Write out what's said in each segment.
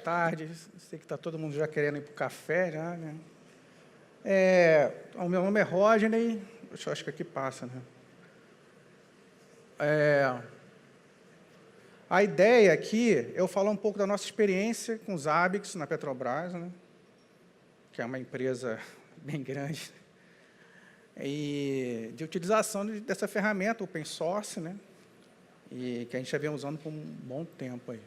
tarde. Sei que está todo mundo já querendo ir para o café, já, né? O meu nome é Rodney. Eu acho que aqui passa, né? A ideia aqui é eu falar um pouco da nossa experiência com os Zabbix na Petrobras, né? Que é uma empresa bem grande, e de utilização dessa ferramenta open source, né? E que a gente já vem usando por um bom tempo aí.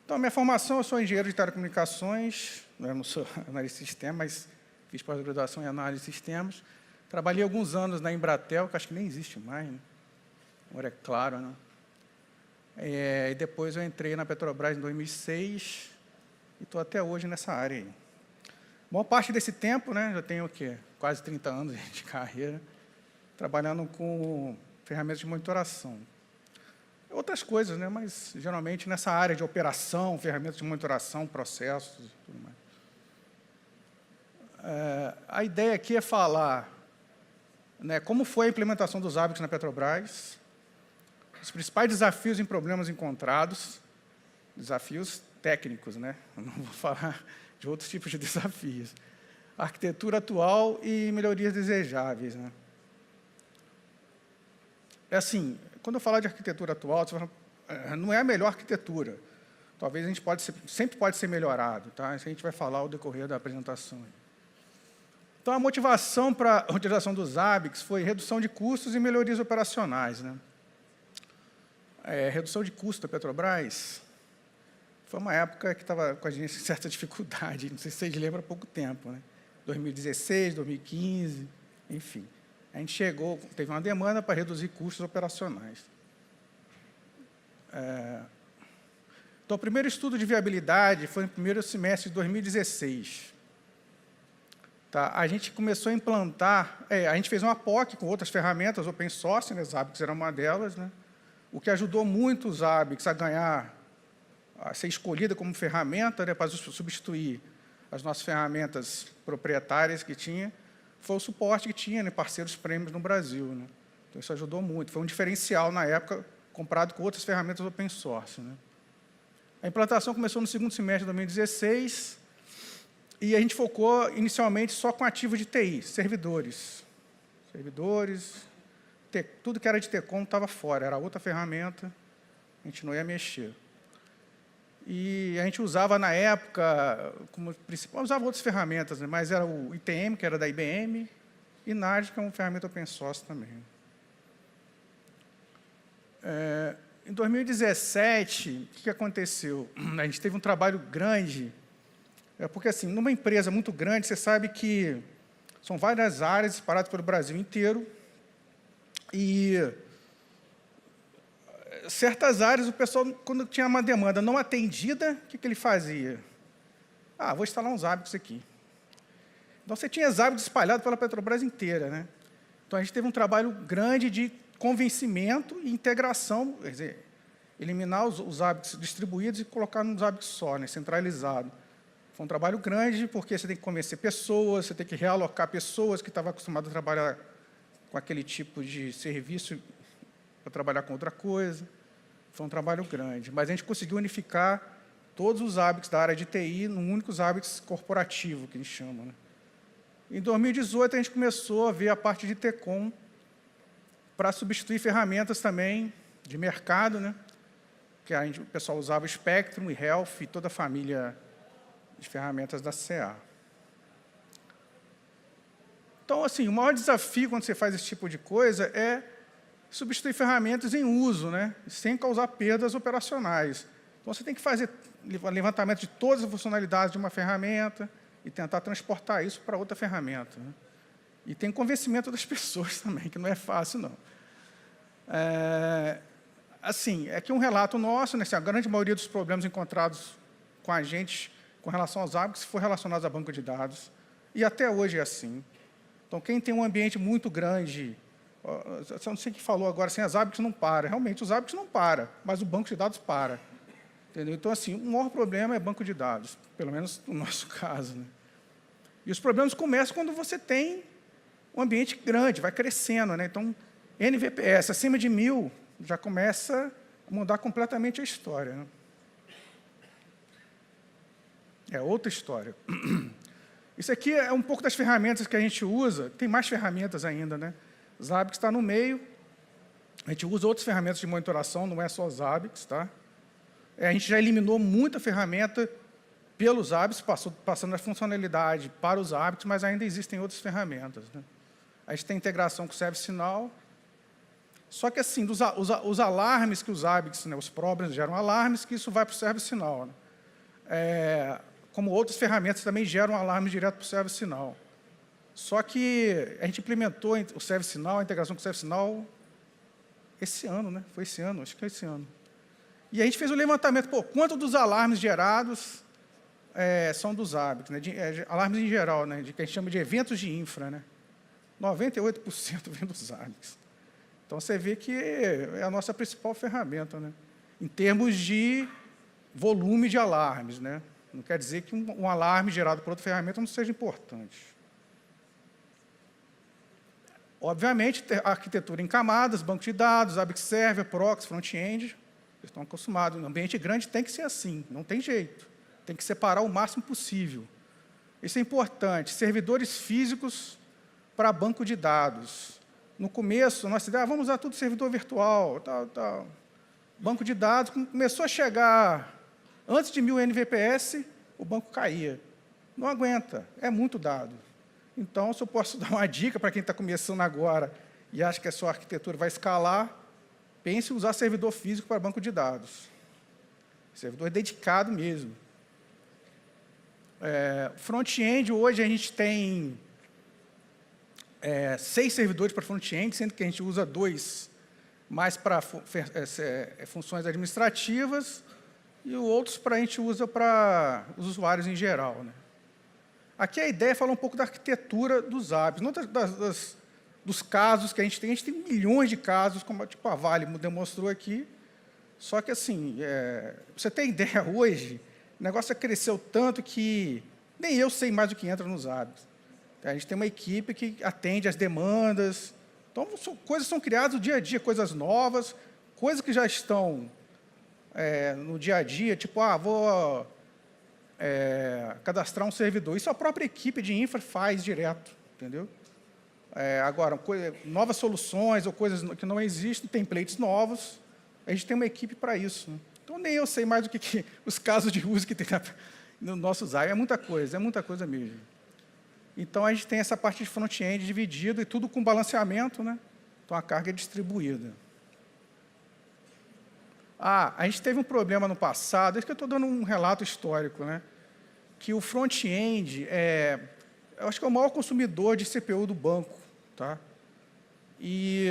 Então, a minha formação, eu sou engenheiro de telecomunicações, eu não sou analista de sistemas, mas fiz pós-graduação em análise de sistemas. Trabalhei alguns anos na Embratel, que acho que nem existe mais, né? Agora é claro, né? E depois eu entrei na Petrobras em 2006 e estou até hoje nessa área aí. Boa parte desse tempo, né, já tenho o quê? Quase 30 anos de carreira, trabalhando com ferramentas de monitoração. Outras coisas, né, mas geralmente nessa área de operação, ferramentas de monitoração, processos e tudo mais. A ideia aqui é falar, né, como foi a implementação dos Zabbix na Petrobras, os principais desafios e problemas encontrados, desafios técnicos, né? Eu não vou falar de outros tipos de desafios. A arquitetura atual e melhorias desejáveis, né? Assim, quando eu falar de arquitetura atual, você fala, não é a melhor arquitetura. Talvez a gente sempre pode ser melhorado, tá? Isso a gente vai falar ao decorrer da apresentação. Então, a motivação para a utilização dos Zabbix foi redução de custos e melhorias operacionais, né? Redução de custo da Petrobras foi uma época que estava com a gente em certa dificuldade, não sei se vocês lembram, há pouco tempo, né? 2016, 2015, enfim. A gente teve uma demanda para reduzir custos operacionais. Então, o primeiro estudo de viabilidade foi no primeiro semestre de 2016. Tá? A gente começou a implantar, a gente fez uma POC com outras ferramentas open source, né? Zabbix era uma delas, né? O que ajudou muito os Zabbix a ser escolhida como ferramenta, né, para substituir as nossas ferramentas proprietárias que tinha, foi o suporte que tinha, né, parceiros prêmios no Brasil, né? Então, isso ajudou muito. Foi um diferencial, na época, comparado com outras ferramentas open source, né? A implantação começou no segundo semestre de 2016, e a gente focou, inicialmente, só com ativos de TI, servidores. Tudo que era de Tecom estava fora, era outra ferramenta, a gente não ia mexer. E a gente usava, na época, como principal, usava outras ferramentas, né, mas era o ITM, que era da IBM, e NARD, que é uma ferramenta open source também. Em 2017, o que aconteceu? A gente teve um trabalho grande, porque, assim, numa empresa muito grande, você sabe que são várias áreas espalhadas pelo Brasil inteiro, e certas áreas, o pessoal, quando tinha uma demanda não atendida, o que ele fazia? Vou instalar uns Zabbix aqui. Então, você tinha Zabbix espalhado pela Petrobras inteira, né? Então, a gente teve um trabalho grande de convencimento e integração, quer dizer, eliminar os Zabbix distribuídos e colocar num Zabbix só, né, centralizado. Foi um trabalho grande, porque você tem que convencer pessoas, você tem que realocar pessoas que estavam acostumadas a trabalhar com aquele tipo de serviço para trabalhar com outra coisa. Foi um trabalho grande, mas a gente conseguiu unificar todos os Zabbix da área de TI num único Zabbix corporativo, que a gente chama, né? Em 2018, a gente começou a ver a parte de Tecom para substituir ferramentas também de mercado, né? Que o pessoal usava o Spectrum, e Health e toda a família de ferramentas da CA. Então, assim, o maior desafio quando você faz esse tipo de coisa é substituir ferramentas em uso, né, sem causar perdas operacionais. Então, você tem que fazer levantamento de todas as funcionalidades de uma ferramenta e tentar transportar isso para outra ferramenta, né? E tem convencimento das pessoas também, que não é fácil, não. Assim, aqui um relato nosso, né, a grande maioria dos problemas encontrados com a gente com relação aos Zabbix foi relacionados a banco de dados, e até hoje é assim. Então, quem tem um ambiente muito grande, eu não sei o que falou agora, assim, as Zabbix não para. Realmente, os Zabbix não para, mas o banco de dados para. Entendeu? Então, assim, o maior problema é banco de dados, pelo menos no nosso caso, né? E os problemas começam quando você tem um ambiente grande, vai crescendo, né? Então, NVPS acima de 1000 já começa a mudar completamente a história, né? É outra história. Isso aqui é um pouco das ferramentas que a gente usa. Tem mais ferramentas ainda, né? Zabbix está no meio. A gente usa outras ferramentas de monitoração, não é só Zabbix, tá? A gente já eliminou muita ferramenta pelos Zabbix, passando a funcionalidade para os Zabbix, mas ainda existem outras ferramentas, né? A gente tem integração com o ServiceNow. Só que, assim, os alarmes que os Zabbix, né, os problems geram alarmes, que isso vai para o ServiceNow, né? Como outras ferramentas também geram alarmes direto para o ServiceNow. Só que a gente implementou o ServiceNow, a integração com o ServiceNow, esse ano, né? Foi esse ano, acho que foi esse ano. E a gente fez o levantamento, quanto dos alarmes gerados são dos Zabbix, né? Alarmes em geral, né? Que a gente chama de eventos de infra, né? 98% vem dos Zabbix. Então, você vê que é a nossa principal ferramenta, né? Em termos de volume de alarmes, né? Não quer dizer que um alarme gerado por outra ferramenta não seja importante. Obviamente, a arquitetura em camadas, banco de dados, Zabbix Server, proxy, front-end, vocês estão acostumados. No ambiente grande tem que ser assim, não tem jeito. Tem que separar o máximo possível. Isso é importante. Servidores físicos para banco de dados. No começo, nossa ideia, vamos usar tudo servidor virtual, tal. Banco de dados, começou a chegar antes de 1000 NVPS, o banco caía. Não aguenta, é muito dado. Então, se eu posso dar uma dica para quem está começando agora e acha que a sua arquitetura vai escalar, pense em usar servidor físico para banco de dados. Servidor dedicado mesmo. Front-end, hoje a gente tem 6 servidores para front-end, sendo que a gente usa 2 mais para funções administrativas e outros a gente usa para os usuários em geral, né? Aqui a ideia é falar um pouco da arquitetura dos Zabbix, não dos casos que a gente tem milhões de casos, como tipo a Vale demonstrou aqui, só que, assim, você tem ideia hoje, o negócio cresceu tanto que nem eu sei mais o que entra nos Zabbix. A gente tem uma equipe que atende às demandas, então coisas são criadas no dia a dia, coisas novas, coisas que já estão no dia a dia, tipo, vou cadastrar um servidor. Isso a própria equipe de infra faz direto, entendeu? Agora, novas soluções ou coisas que não existem, templates novos, a gente tem uma equipe para isso, né? Então, nem eu sei mais do que os casos de uso que tem no nosso Zabbix. É muita coisa mesmo. Então, a gente tem essa parte de front-end dividida e tudo com balanceamento, né? Então, a carga é distribuída. A gente teve um problema no passado, isso que eu estou dando um relato histórico, né? Que o front-end eu acho que é o maior consumidor de CPU do banco, tá? E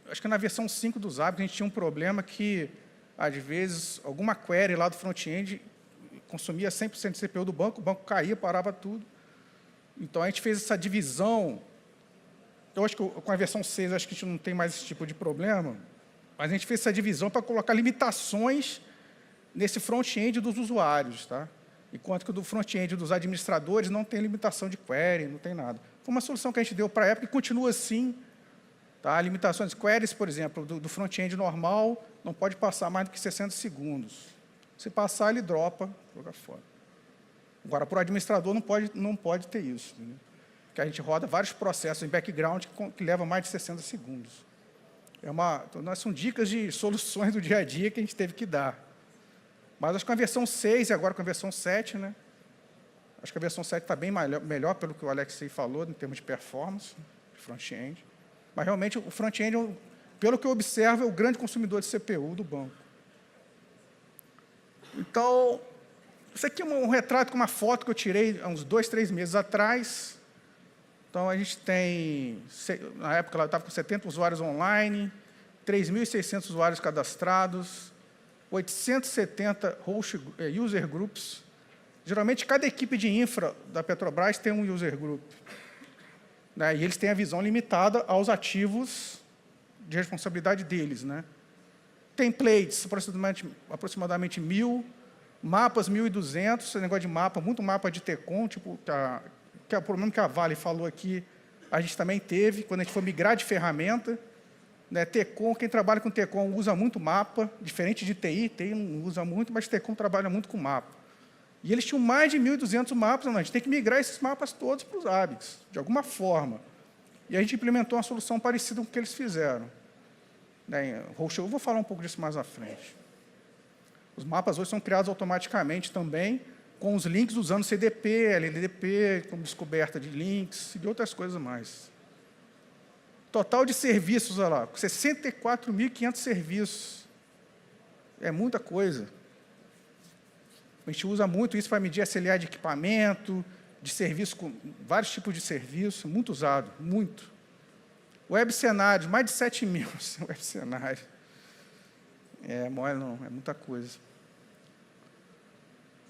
acho que na versão 5 do Zabbix a gente tinha um problema que, às vezes, alguma query lá do front-end consumia 100% de CPU do banco, o banco caía, parava tudo. Então, a gente fez essa divisão. Eu acho que com a versão 6, acho que a gente não tem mais esse tipo de problema, mas a gente fez essa divisão para colocar limitações nesse front-end dos usuários, tá? Enquanto que o do front-end dos administradores não tem limitação de query, não tem nada. Foi uma solução que a gente deu para a época e continua assim. Tá? Limitações de queries, por exemplo, do front-end normal, não pode passar mais do que 60 segundos. Se passar, ele dropa, joga fora. Agora, para o administrador, não pode ter isso, né? Porque a gente roda vários processos em background que levam mais de 60 segundos. Então, são dicas de soluções do dia a dia que a gente teve que dar. Mas acho que com a versão 6 e agora com a versão 7, né? Acho que a versão 7 está bem melhor pelo que o Alexei falou, em termos de performance, de front-end. Mas, realmente, o front-end, pelo que eu observo, é o grande consumidor de CPU do banco. Então, isso aqui é um retrato com uma foto que eu tirei há uns 2, 3 meses atrás. Então, a gente tem, na época, ela estava com 70 usuários online, 3.600 usuários cadastrados, 870 user groups. Geralmente, cada equipe de infra da Petrobras tem um user group, né? E eles têm a visão limitada aos ativos de responsabilidade deles, né? Templates, aproximadamente 1.000, mapas 1.200, esse negócio de mapa, muito mapa de TCOM, tipo, que é o problema que a Vale falou aqui, a gente também teve, quando a gente foi migrar de ferramenta, né? TCOM, quem trabalha com TCOM usa muito mapa, diferente de TI não usa muito, mas TCOM trabalha muito com mapa. E eles tinham mais de 1.200 mapas, não, a gente tem que migrar esses mapas todos para os Zabbix, de alguma forma. E a gente implementou uma solução parecida com o que eles fizeram. Eu vou falar um pouco disso mais à frente. Os mapas hoje são criados automaticamente também, com os links usando CDP, LDP, como descoberta de links e de outras coisas mais. Total de serviços, olha lá, 64.500 serviços. É muita coisa. A gente usa muito isso para medir SLA de equipamento, de serviço, com vários tipos de serviço, muito usado, muito. Web cenários, mais de 7.000 web cenários. Mole não, é muita coisa.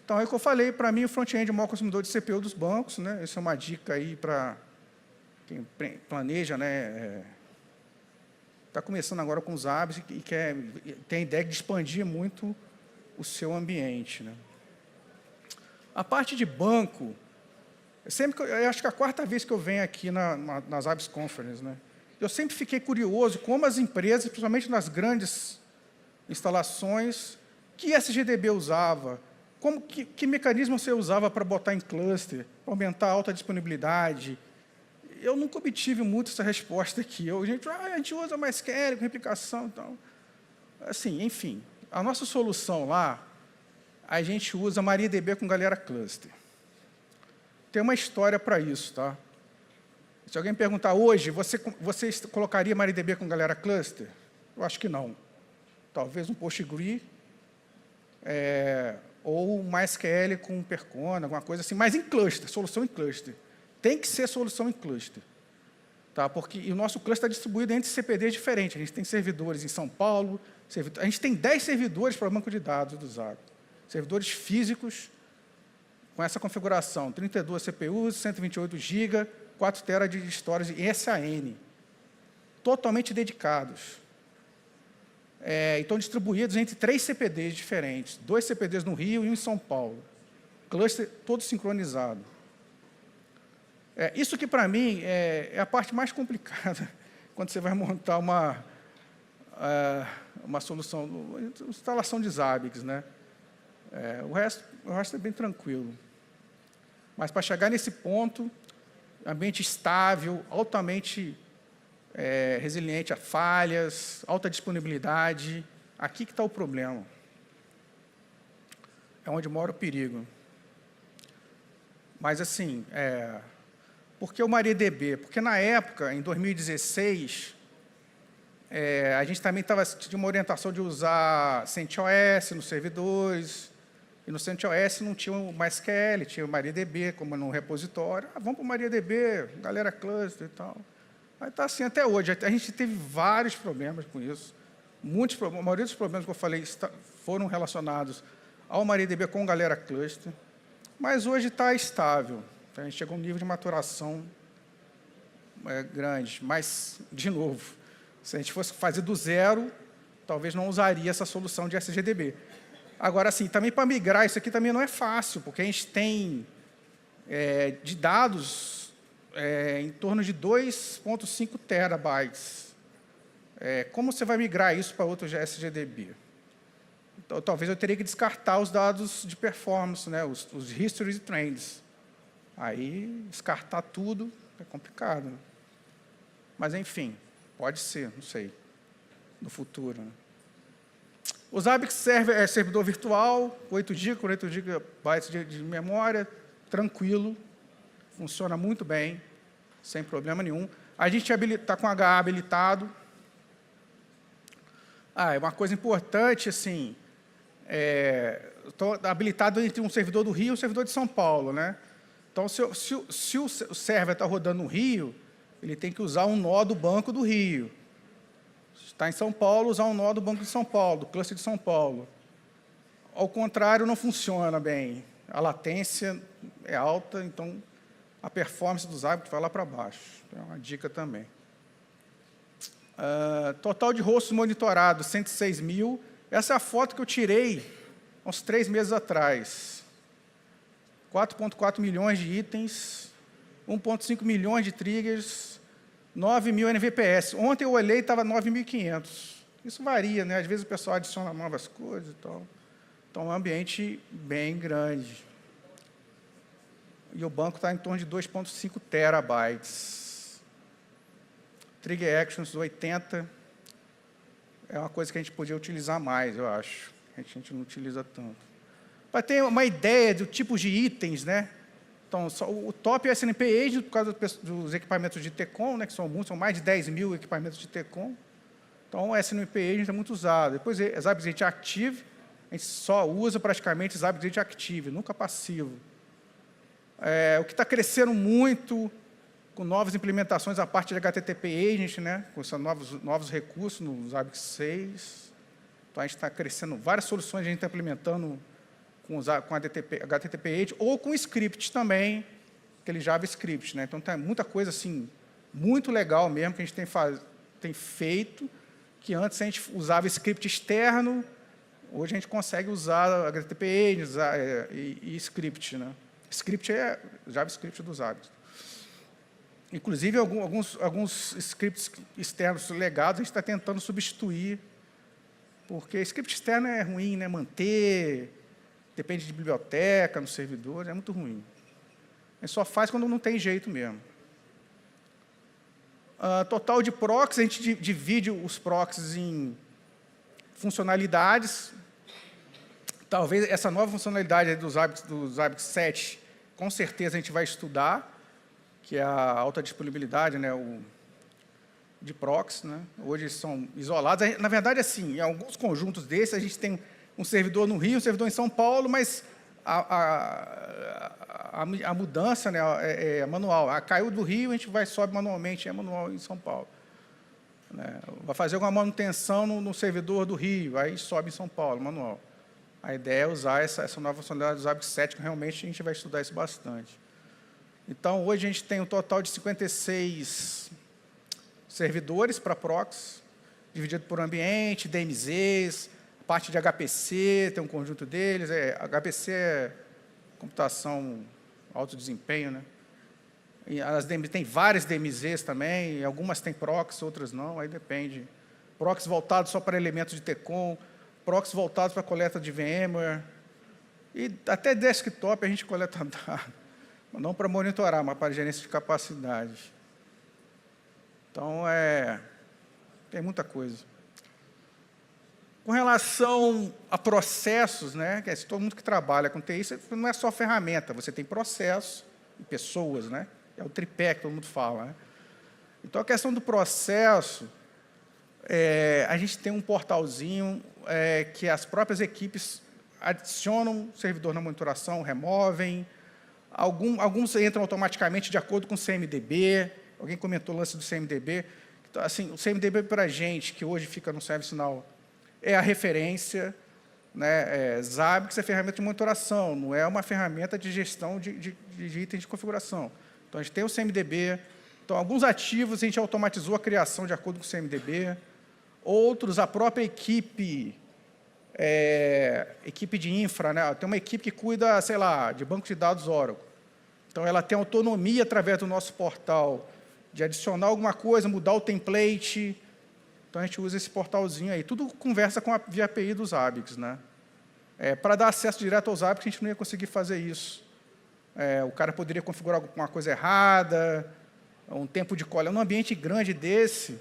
Então, é o que eu falei, para mim, o front-end é o maior consumidor de CPU dos bancos, né? Essa é uma dica aí para quem planeja, né? Está começando agora com os Zabbix e tem a ideia de expandir muito o seu ambiente, né? A parte de banco, eu acho que é a quarta vez que eu venho aqui nas Zabbix Conference, né? Eu sempre fiquei curioso como as empresas, principalmente nas grandes instalações, que SGDB usava, que mecanismo você usava para botar em cluster, para aumentar a alta disponibilidade. Eu nunca obtive muito essa resposta aqui. A gente usa MySQL com replicação. Então, assim, enfim, a nossa solução lá, a gente usa MariaDB com Galera Cluster. Tem uma história para isso, tá? Se alguém perguntar hoje, você colocaria MariaDB com Galera Cluster? Eu acho que não. Talvez um PostgreSQL, ou um MySQL com Percona, alguma coisa assim, mas em cluster, solução em cluster. Tem que ser solução em cluster. Tá? Porque o nosso cluster está distribuído entre CPDs diferentes. A gente tem servidores em São Paulo, a gente tem 10 servidores para o banco de dados do Zabbix. Servidores físicos, com essa configuração, 32 CPUs, 128 GB, 4 TB de storage em SAN, totalmente dedicados. Estão distribuídos entre 3 CPDs diferentes, 2 CPDs no Rio e um em São Paulo. Cluster todo sincronizado. Isso que, para mim, é a parte mais complicada, quando você vai montar uma solução, instalação de Zabbix, né? O resto é bem tranquilo. Mas, para chegar nesse ponto, ambiente estável, altamente resiliente a falhas, alta disponibilidade, aqui que está o problema. É onde mora o perigo. Mas, assim, por que o MariaDB? Porque, na época, em 2016, a gente também tinha uma orientação de usar CentOS nos servidores, e no CentOS não tinha o MySQL, tinha o MariaDB como no repositório. Vamos para o MariaDB, Galera Cluster e tal. Aí está assim até hoje. A gente teve vários problemas com isso. Muitos problemas, a maioria dos problemas que eu falei foram relacionados ao MariaDB com Galera Cluster, mas hoje está estável. A gente chegou a um nível de maturação grande. Mas, de novo, se a gente fosse fazer do zero, talvez não usaria essa solução de SGDB. Agora, assim, também para migrar, isso aqui também não é fácil, porque a gente tem de dados em torno de 2,5 terabytes. Como você vai migrar isso para outro SGDB? Então, talvez eu teria que descartar os dados de performance, né, os histories e trends. Aí, descartar tudo é complicado. Né? Mas, enfim, pode ser, não sei, no futuro. Né? O Zabbix serve servidor virtual, 8 GB, 48 GB de memória, tranquilo, funciona muito bem, sem problema nenhum. A gente está com HA habilitado. Uma coisa importante, assim, estou habilitado entre um servidor do Rio e um servidor de São Paulo, né? Então, se o server está rodando no Rio, ele tem que usar um nó do banco do Rio. Está em São Paulo, usar um nó do Banco de São Paulo, do cluster de São Paulo. Ao contrário, não funciona bem. A latência é alta, então a performance do Zabbix vai lá para baixo. É uma dica também. Total de hosts monitorados, 106.000. Essa é a foto que eu tirei uns 3 meses atrás. 4,4 milhões de itens, 1,5 milhões de triggers, 9.000 NVPS. Ontem eu olhei e estava 9.500. Isso varia, né? Às vezes o pessoal adiciona novas coisas e tal. Então, é um ambiente bem grande. e o banco está em torno de 2,5 terabytes. Trigger Actions 80 é uma coisa que a gente podia utilizar mais, eu acho. A gente não utiliza tanto. Para ter uma ideia do tipo de itens, né? Então, o top é o SNP Agent, por causa dos equipamentos de TCOM, né, que são muitos, são mais de 10 mil equipamentos de TCOM. Então, o SNP Agent é muito usado. Depois, Zabbix Agent Active, a gente só usa praticamente Zabbix Agent Active, nunca passivo. O que está crescendo muito, com novas implementações, a parte de HTTP Agent, né, com esses novos recursos no Zabbix 6. Então, a gente está crescendo várias soluções, a gente está implementando com HTTP Agent, ou com script também, aquele JavaScript. Né? Então, tem muita coisa assim, muito legal mesmo, que a gente tem feito, que antes a gente usava script externo, hoje a gente consegue usar HTTP Agent e script. Né? Script é JavaScript do Zabbix. Inclusive, alguns scripts externos legados, a gente está tentando substituir, porque script externo é ruim, né? Manter, depende de biblioteca, no servidor, é muito ruim. A gente só faz quando não tem jeito mesmo. Total de proxies, a gente divide os proxies em funcionalidades. Talvez essa nova funcionalidade do Zabbix 7, com certeza a gente vai estudar, que é a alta disponibilidade, né, de proxies. Né? Hoje são isolados. Na verdade, assim, em alguns conjuntos desses, a gente tem um servidor no Rio, um servidor em São Paulo, mas a mudança, né, é manual. Caiu do Rio, a gente sobe manualmente, é manual em São Paulo. Né? Vai fazer alguma manutenção no servidor do Rio, aí sobe em São Paulo, manual. A ideia é usar essa nova funcionalidade do Zabbix 7, que realmente a gente vai estudar isso bastante. Então, hoje a gente tem um total de 56 servidores para proxies, dividido por ambiente, DMZs, parte de HPC, tem um conjunto deles. HPC é computação alto desempenho, né? E tem várias DMZs também, algumas têm proxies, outras não, aí depende. Proxies voltados só para elementos de TCOM, proxies voltados para coleta de VMware, e até desktop a gente coleta dados, não para monitorar, mas para gerência de capacidade. Então, tem muita coisa. Com relação a processos, né, que todo mundo que trabalha com TI, isso não é só ferramenta, você tem processos e pessoas, né? É o tripé que todo mundo fala. Né? Então, a questão do processo, a gente tem um portalzinho que as próprias equipes adicionam servidor na monitoração, removem. Alguns entram automaticamente de acordo com o CMDB. Alguém comentou o lance do CMDB. Então, assim, o CMDB para a gente, que hoje fica no ServiceNow, é a referência, né? Zabbix é ferramenta de monitoração, não é uma ferramenta de gestão de itens de configuração. Então, a gente tem o CMDB. Então, alguns ativos a gente automatizou a criação de acordo com o CMDB. Outros, a própria equipe de infra, né? Tem uma equipe que cuida, sei lá, de banco de dados Oracle. Então, ela tem autonomia através do nosso portal de adicionar alguma coisa, mudar o template. Então, a gente usa esse portalzinho aí. Tudo conversa via API dos Zabbix. Né? Para dar acesso direto aos Zabbix, a gente não ia conseguir fazer isso. O cara poderia configurar alguma coisa errada, um tempo de coleta. Num ambiente grande desse,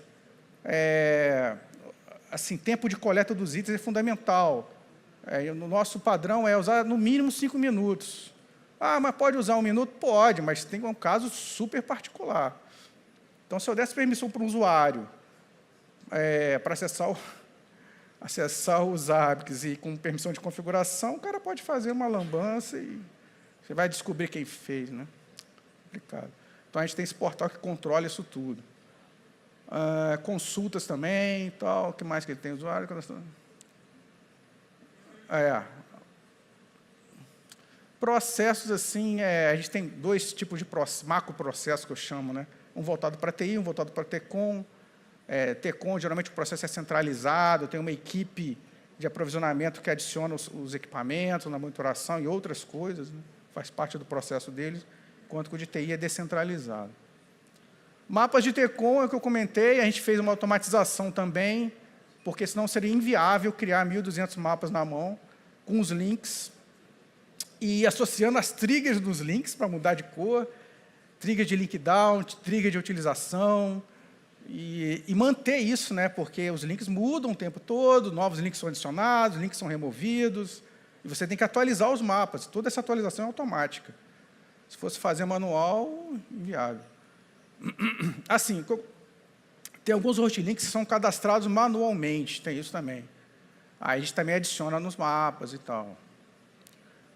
assim, tempo de coleta dos itens é fundamental. No nosso padrão é usar no mínimo 5 minutos. Ah, mas pode usar 1 minuto? Pode, mas tem um caso super particular. Então, se eu desse permissão para um usuário para acessar os Zabbix e com permissão de configuração, o cara pode fazer uma lambança e você vai descobrir quem fez. Né? Complicado. Então, a gente tem esse portal que controla isso tudo. Consultas também, tal. O que mais que ele tem? Usuário? Processos, assim, a gente tem 2 tipos de macroprocessos que eu chamo, né? Um voltado para TI, um voltado para TCOM. TCOM, geralmente o processo é centralizado, tem uma equipe de aprovisionamento que adiciona os equipamentos na monitoração e outras coisas, né? Faz parte do processo deles, enquanto que o de TI é descentralizado. Mapas de TCOM é o que eu comentei, a gente fez uma automatização também, porque senão seria inviável criar 1.200 mapas na mão, com os links, e associando as triggers dos links para mudar de cor, trigger de link down, trigger de utilização, e manter isso, né? Porque os links mudam o tempo todo, novos links são adicionados, links são removidos, e você tem que atualizar os mapas. Toda essa atualização é automática. Se fosse fazer manual, inviável. Assim, tem alguns hostlinks que são cadastrados manualmente, tem isso também. Aí a gente também adiciona nos mapas e tal.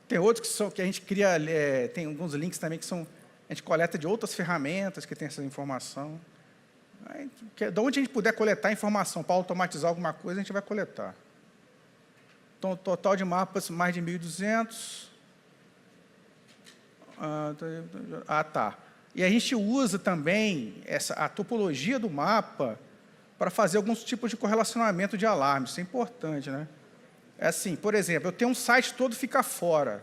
Tem outros que a gente cria, tem alguns links também que a gente coleta de outras ferramentas que tem essa informação. Aí, de onde a gente puder coletar informação para automatizar alguma coisa, a gente vai coletar. Então, total de mapas, mais de 1.200. Tá. E a gente usa também a topologia do mapa para fazer alguns tipos de correlacionamento de alarmes. Isso é importante, né? É assim, por exemplo, eu tenho um site todo fica fora.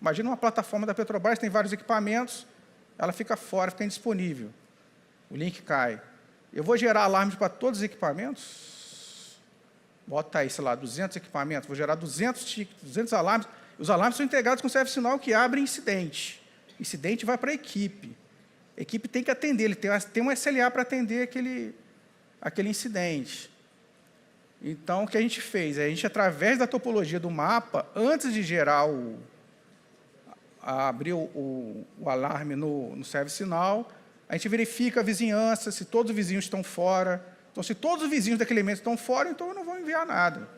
Imagina uma plataforma da Petrobras, tem vários equipamentos, ela fica fora, fica indisponível. O link cai. Eu vou gerar alarmes para todos os equipamentos? Bota aí, sei lá, 200 equipamentos, vou gerar 200 alarmes. Os alarmes são integrados com o ServiceNow que abre incidente. Incidente vai para a equipe. A equipe tem que atender, ele tem um SLA para atender aquele incidente. Então, o que a gente fez? A gente, através da topologia do mapa, antes de gerar abrir o alarme no ServiceNow, a gente verifica a vizinhança, se todos os vizinhos estão fora. Então, se todos os vizinhos daquele elemento estão fora, então eu não vou enviar nada.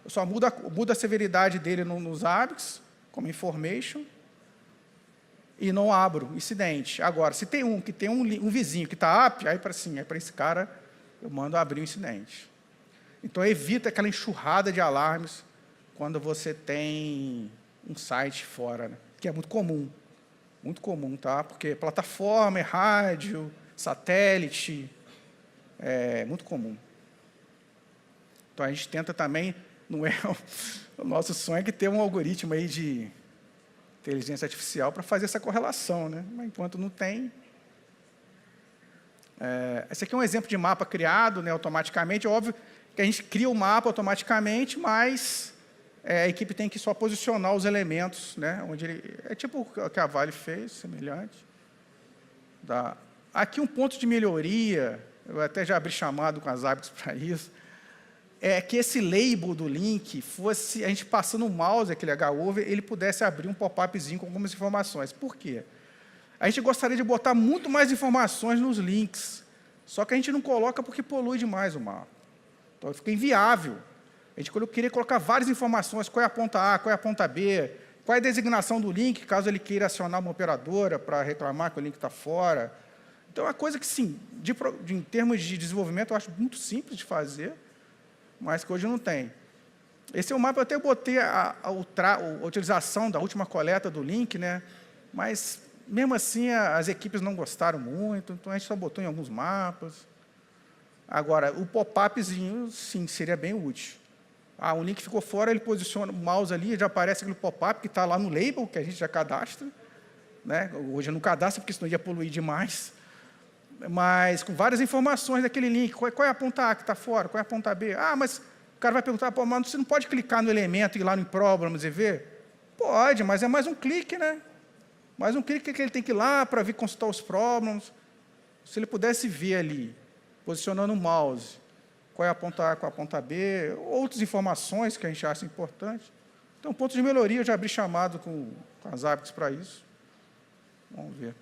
Eu só mudo a severidade dele nos ABICs, como information, e não abro incidente. Agora, se tem um vizinho que está apto, aí para esse cara eu mando abrir o incidente. Então, evita aquela enxurrada de alarmes quando você tem um site fora, né? Que é muito comum, tá? Porque plataforma, rádio, satélite, é muito comum. Então, a gente tenta também, não é o nosso sonho é que ter um algoritmo aí de inteligência artificial para fazer essa correlação, né? Mas, enquanto não tem... esse aqui é um exemplo de mapa criado, né, automaticamente. É óbvio que a gente cria o mapa automaticamente, mas a equipe tem que só posicionar os elementos, né, onde é tipo o que a Vale fez, semelhante. Aqui um ponto de melhoria, eu até já abri chamado com as hábitos para isso, é que esse label do link fosse, a gente passando o mouse, aquele hover, ele pudesse abrir um pop-upzinho com algumas informações. Por quê? A gente gostaria de botar muito mais informações nos links, só que a gente não coloca porque polui demais o mapa. Então, fica inviável. A gente queria colocar várias informações, qual é a ponta A, qual é a ponta B, qual é a designação do link, caso ele queira acionar uma operadora para reclamar que o link está fora. Então, é uma coisa que, sim, em termos de desenvolvimento, eu acho muito simples de fazer, mas que hoje não tem. Esse é o mapa, eu até botei a utilização da última coleta do link, né? Mas, mesmo assim, as equipes não gostaram muito, então a gente só botou em alguns mapas. Agora, o pop-upzinho, sim, seria bem útil. Um link ficou fora, ele posiciona o mouse ali, já aparece aquele pop-up que está lá no label, que a gente já cadastra. Né? Hoje eu não cadastro, porque senão ia poluir demais. Mas com várias informações daquele link. Qual é a ponta A que está fora? Qual é a ponta B? Mas o cara vai perguntar, pô, mas você não pode clicar no elemento e ir lá no Problems e ver? Pode, mas é mais um clique, né? Mais um clique que ele tem que ir lá para vir consultar os problems. Se ele pudesse ver ali, posicionando o mouse, qual é a ponta A, qual é a ponta B, outras informações que a gente acha importante. Então, ponto de melhoria, eu já abri chamado com as hábitos para isso. Vamos ver.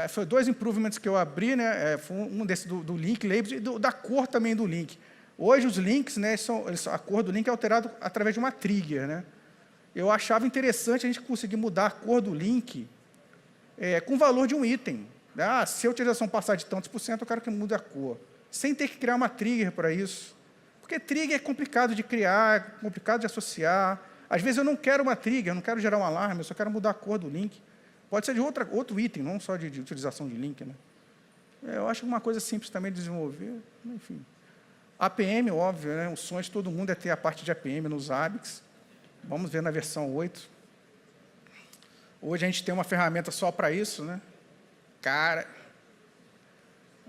Foi 2 improvements que eu abri, né? Foi um desse do link, labels, e da cor também do link. Hoje, os links, né, a cor do link é alterada através de uma trigger, né? Eu achava interessante a gente conseguir mudar a cor do link com o valor de um item. Se a utilização passar de tantos %, eu quero que mude a cor. Sem ter que criar uma trigger para isso. Porque trigger é complicado de criar, complicado de associar. Às vezes eu não quero uma trigger, eu não quero gerar um alarme, eu só quero mudar a cor do link. Pode ser de outro item, não só de utilização de link, né? Eu acho uma coisa simples também de desenvolver. Enfim. APM, óbvio, né? O sonho de todo mundo é ter a parte de APM nos ABICs. Vamos ver na versão 8. Hoje a gente tem uma ferramenta só para isso, né? Cara,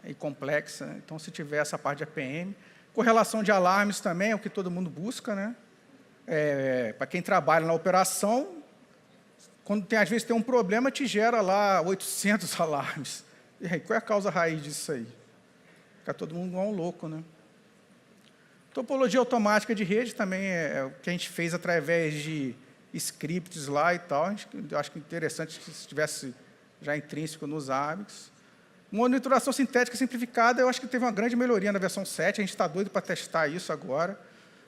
e complexa. Então, se tiver essa parte de APM. Correlação de alarmes também é o que todo mundo busca, né? Para quem trabalha na operação, quando às vezes tem um problema, te gera lá 800 alarmes. E aí, qual é a causa raiz disso aí? Fica todo mundo igual um louco, né? Topologia automática de rede também é o que a gente fez através de scripts lá e tal. Eu acho que interessante se estivesse já intrínseco nos ABICs. Monitoração sintética simplificada, eu acho que teve uma grande melhoria na versão 7. A gente está doido para testar isso agora,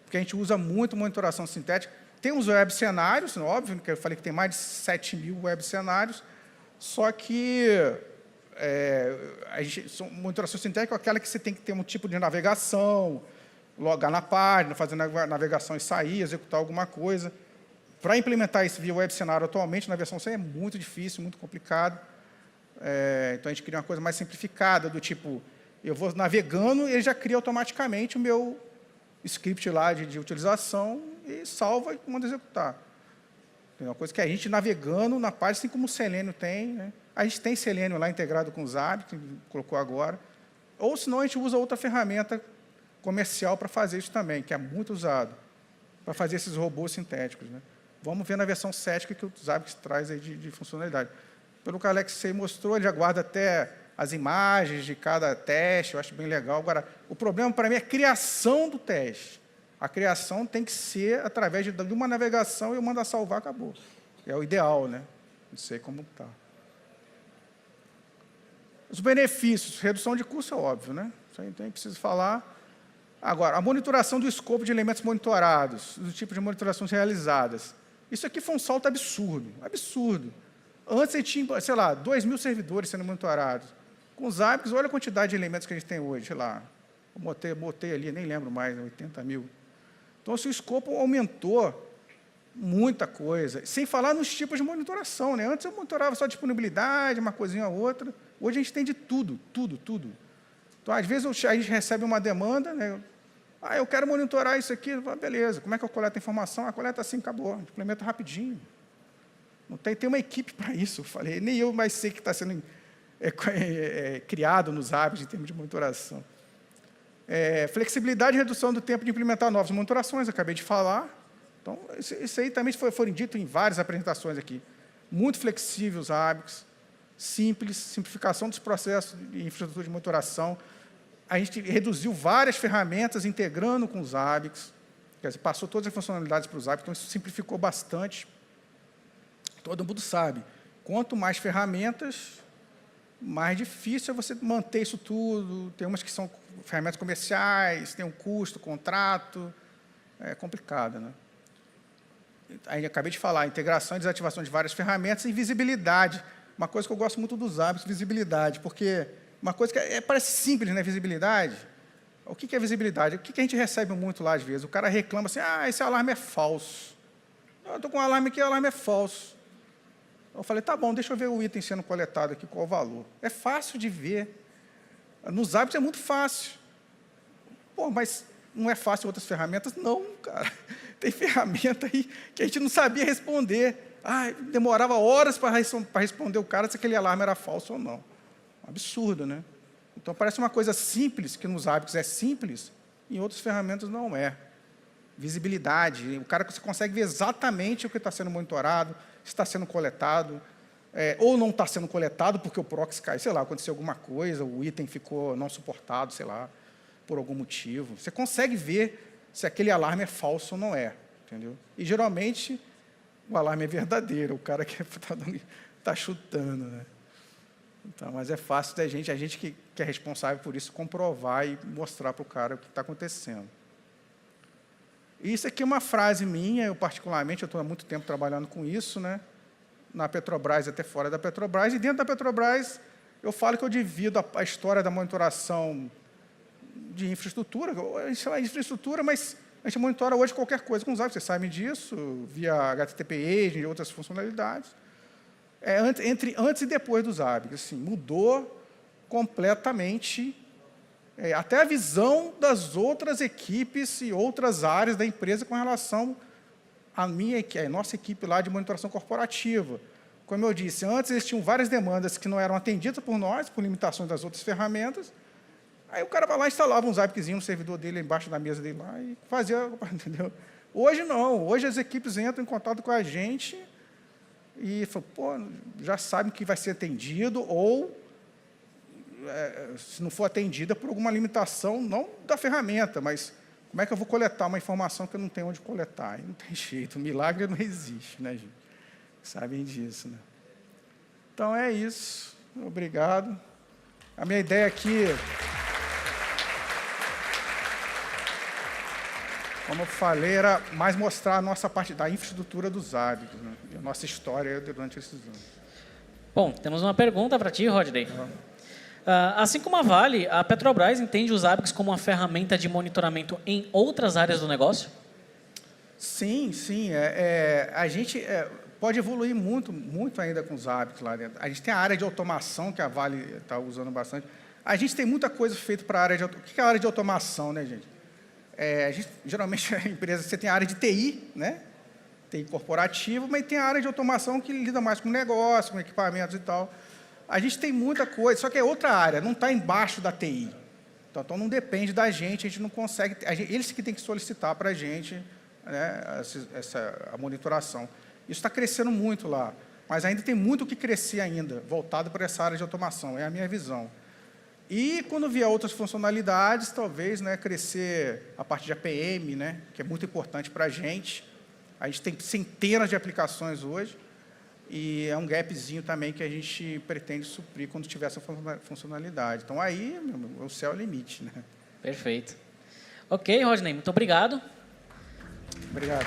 porque a gente usa muito monitoração sintética. Tem os web cenários, óbvio, que eu falei que tem mais de 7.000 web cenários, só que monitoração sintética é aquela que você tem que ter um tipo de navegação, logar na página, fazer navegação e sair, executar alguma coisa. Para implementar isso via web cenário atualmente, na versão 100 é muito difícil, muito complicado. Então, a gente queria uma coisa mais simplificada, do tipo, eu vou navegando e ele já cria automaticamente o meu script lá de utilização e salva e manda executar. É uma coisa que a gente navegando na página, assim como o Selenium tem, né? A gente tem Selenium lá integrado com o Zabbix, que colocou agora. Ou, senão, a gente usa outra ferramenta comercial para fazer isso também, que é muito usado, para fazer esses robôs sintéticos, né? Vamos ver na versão 7 o que o Zabbix traz aí de funcionalidade. Pelo que o Alexei mostrou, ele já guarda até as imagens de cada teste, eu acho bem legal. Agora, o problema para mim é a criação do teste. A criação tem que ser através de uma navegação e eu mando salvar, acabou. É o ideal, né? Não sei como está. Os benefícios, redução de custo é óbvio, né? Isso aí nem preciso falar. Agora, a monitoração do escopo de elementos monitorados, do tipo de monitorações realizadas. Isso aqui foi um salto absurdo, absurdo. Antes a gente tinha, sei lá, 2.000 servidores sendo monitorados. Com os Zabbix, olha a quantidade de elementos que a gente tem hoje, sei lá. Eu botei ali, nem lembro mais, 80.000. Então, assim, o escopo aumentou muita coisa. Sem falar nos tipos de monitoração, né? Antes eu monitorava só disponibilidade, uma coisinha ou outra. Hoje a gente tem de tudo, tudo, tudo. Então, às vezes, a gente recebe uma demanda, né? Eu quero monitorar isso aqui. Beleza, como é que eu coleto a informação? A coleta assim, acabou, implementa rapidinho. Não tem uma equipe para isso, eu falei. Nem eu mais sei que está sendo criado nos hábitos em termos de monitoração. Flexibilidade e redução do tempo de implementar novas monitorações, acabei de falar. Então, isso aí também foi dito em várias apresentações aqui. Muito flexível os hábitos, simples, simplificação dos processos de infraestrutura de monitoração. A gente reduziu várias ferramentas integrando com os hábitos, quer dizer, passou todas as funcionalidades para os hábitos, então isso simplificou bastante. Todo mundo sabe, quanto mais ferramentas, mais difícil é você manter isso tudo. Tem umas que são ferramentas comerciais, tem um custo, contrato, é complicado, né? Aí, acabei de falar, integração e desativação de várias ferramentas e visibilidade. Uma coisa que eu gosto muito dos hábitos, visibilidade, porque uma coisa que parece simples, né, visibilidade. O que é visibilidade? O que a gente recebe muito lá, às vezes? O cara reclama assim, esse alarme é falso. Eu estou com um alarme aqui, o alarme é falso. Eu falei, tá bom, deixa eu ver o item sendo coletado aqui, qual o valor. É fácil de ver. Nos hábitos é muito fácil. Pô, mas não é fácil em outras ferramentas? Não, cara. Tem ferramenta aí que a gente não sabia responder. Demorava horas para responder o cara se aquele alarme era falso ou não. Absurdo, né? Então, parece uma coisa simples, que nos hábitos é simples, em outras ferramentas não é. Visibilidade, o cara que você consegue ver exatamente o que está sendo monitorado, se está sendo coletado, ou não está sendo coletado porque o proxy cai, sei lá, aconteceu alguma coisa, o item ficou não suportado, sei lá, por algum motivo. Você consegue ver se aquele alarme é falso ou não é, entendeu? E, geralmente, o alarme é verdadeiro, o cara que está chutando, né? Então, mas é fácil da gente, a gente que é responsável por isso, comprovar e mostrar para o cara o que está acontecendo. Isso aqui é uma frase minha, eu particularmente, eu estou há muito tempo trabalhando com isso, né? Na Petrobras e até fora da Petrobras, e dentro da Petrobras eu falo que eu divido a história da monitoração de infraestrutura, infraestrutura, mas a gente monitora hoje qualquer coisa com os hábitos, vocês sabem disso, via HTTP Agent e outras funcionalidades. Antes e depois dos hábitos, assim, mudou completamente até a visão das outras equipes e outras áreas da empresa com relação à nossa equipe lá de monitoração corporativa. Como eu disse, antes eles tinham várias demandas que não eram atendidas por nós, por limitações das outras ferramentas. Aí o cara vai lá e instalava uns APIzinhos no servidor dele, embaixo da mesa dele lá, e fazia, entendeu? Hoje não, hoje as equipes entram em contato com a gente e falam, pô, já sabem que vai ser atendido, ou, se não for atendida, por alguma limitação, não da ferramenta, mas como é que eu vou coletar uma informação que eu não tenho onde coletar? Aí não tem jeito, milagre não existe, né, gente? Sabem disso, né? Então, é isso. Obrigado. A minha ideia aqui, como eu falei, era mais mostrar a nossa parte da infraestrutura dos hábitos, né? E a nossa história durante esses anos. Bom, temos uma pergunta para ti, Rodney. Assim como a Vale, a Petrobras entende os hábitos como uma ferramenta de monitoramento em outras áreas do negócio? Sim, sim. A gente pode evoluir muito ainda com os hábitos lá dentro. A gente tem a área de automação, que a Vale está usando bastante. A gente tem muita coisa feita para a área de automação. O que é a área de automação, né, gente? Geralmente, a empresa, você tem a área de TI, né? TI corporativa, mas tem a área de automação que lida mais com negócio, com equipamentos e tal. A gente tem muita coisa, só que é outra área, não está embaixo da TI. Então, não depende da gente, a gente não consegue... Eles que têm que solicitar para a gente, né, a monitoração. Isso está crescendo muito lá, mas ainda tem muito o que crescer ainda, voltado para essa área de automação, é a minha visão. E, quando vier outras funcionalidades, talvez, né, crescer a parte de APM, né, que é muito importante para a gente. A gente tem centenas de aplicações hoje, e é um gapzinho também que a gente pretende suprir quando tiver essa funcionalidade. Então, aí, o céu é o limite, né? Perfeito. Ok, Rodney, muito obrigado. Obrigado.